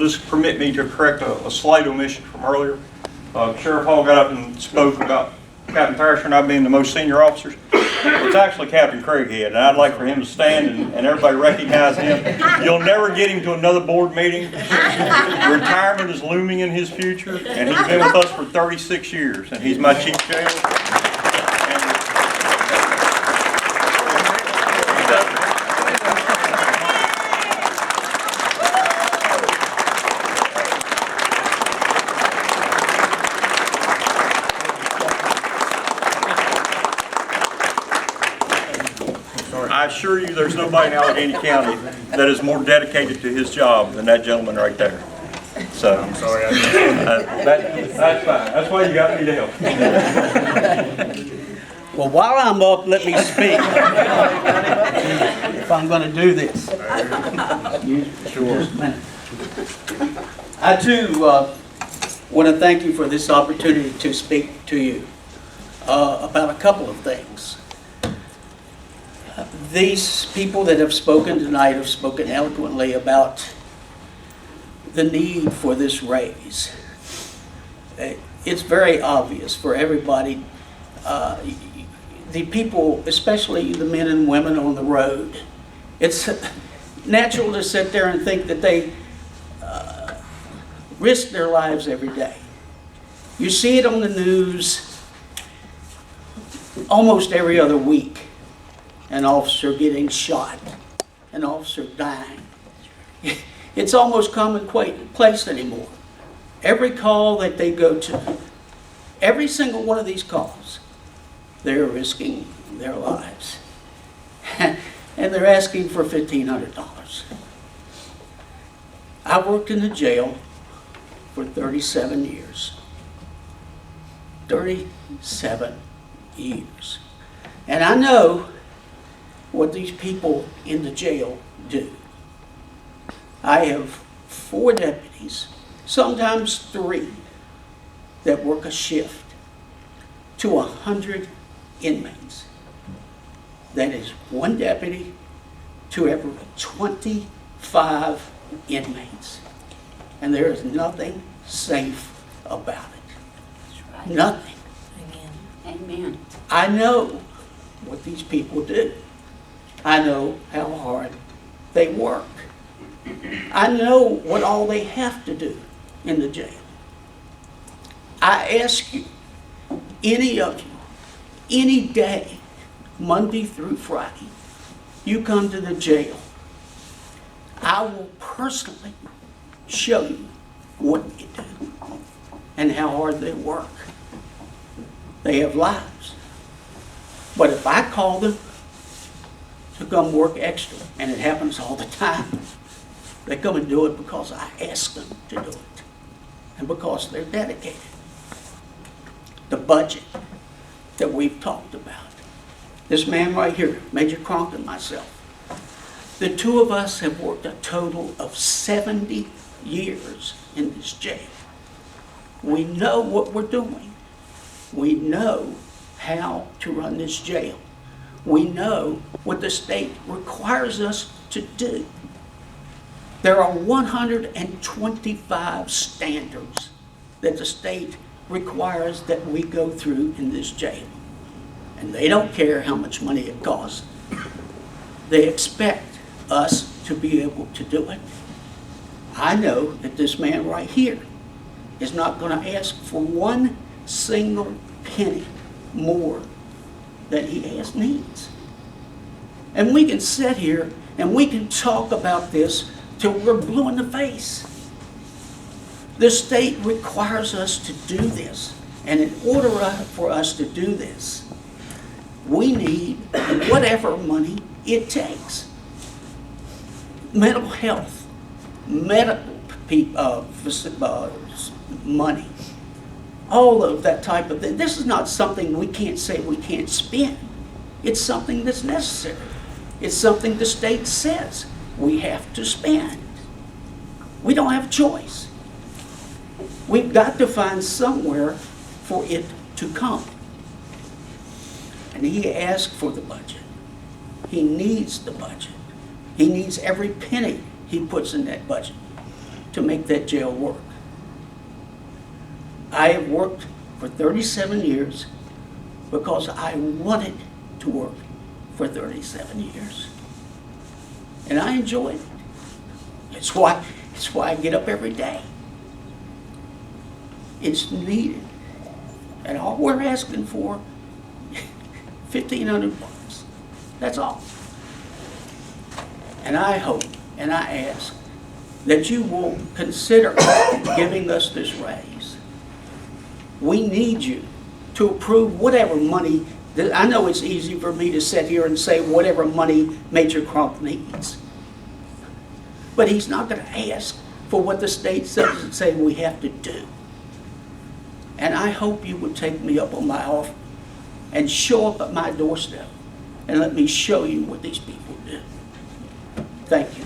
just permit me to correct a slight omission from earlier. Sheriff Hall got up and spoke about Captain Thrasher and I being the most senior officers. It's actually Captain Craighead, and I'd like for him to stand and everybody recognize him. You'll never get him to another board meeting. Retirement is looming in his future, and he's been with us for 36 years, and he's my chief jailer. I assure you there's nobody in Alleghany County that is more dedicated to his job than that gentleman right there. So, I'm sorry. That's fine. That's why you got me to help. Well, while I'm up, let me speak. If I'm going to do this. Sure. I too want to thank you for this opportunity to speak to you about a couple of things. These people that have spoken tonight have spoken eloquently about the need for this raise. It's very obvious for everybody, the people, especially the men and women on the road. It's natural to sit there and think that they risk their lives every day. You see it on the news almost every other week. An officer getting shot, an officer dying. It's almost commonplace anymore. Every call that they go to, every single one of these calls, they're risking their lives. And they're asking for $1,500. I worked in the jail for 37 years. 37 years. And I know what these people in the jail do. I have 4 deputies, sometimes 3, that work a shift to 100 inmates. That is 1 deputy to every 25 inmates. And there is nothing safe about it. Nothing. Amen. I know what these people do. I know how hard they work. I know what all they have to do in the jail. I ask you, any of you, any day, Monday through Friday, you come to the jail, I will personally show you what they do and how hard they work. They have lives. But if I call them to come work extra, and it happens all the time, they come and do it because I ask them to do it, and because they're dedicated. The budget that we've talked about. This man right here, Major Cronk and myself, the 2 of us have worked a total of 70 years in this jail. We know what we're doing. We know how to run this jail. We know what the state requires us to do. There are 125 standards that the state requires that we go through in this jail. And they don't care how much money it costs. They expect us to be able to do it. I know that this man right here is not going to ask for 1 single penny more that he has needs. And we can sit here and we can talk about this till we're blue in the face. The state requires us to do this. And in order for us to do this, we need whatever money it takes. Mental health, medical money, all of that type of thing. This is not something we can't say we can't spend. It's something that's necessary. It's something the state says we have to spend. We don't have a choice. We've got to find somewhere for it to come. And he asked for the budget. He needs the budget. He needs every penny he puts in that budget. to make that jail work. I have worked for 37 years because I wanted to work for 37 years. And I enjoy it. It's why I get up every day. It's needed. And all we're asking for, $1,500. That's all. And I hope and I ask that you will consider giving us this raise. We need you to approve whatever money, I know it's easy for me to sit here and say whatever money Major Crump needs. But he's not going to ask for what the state doesn't say we have to do. And I hope you would take me up on my offer and show up at my doorstep and let me show you what these people do. Thank you.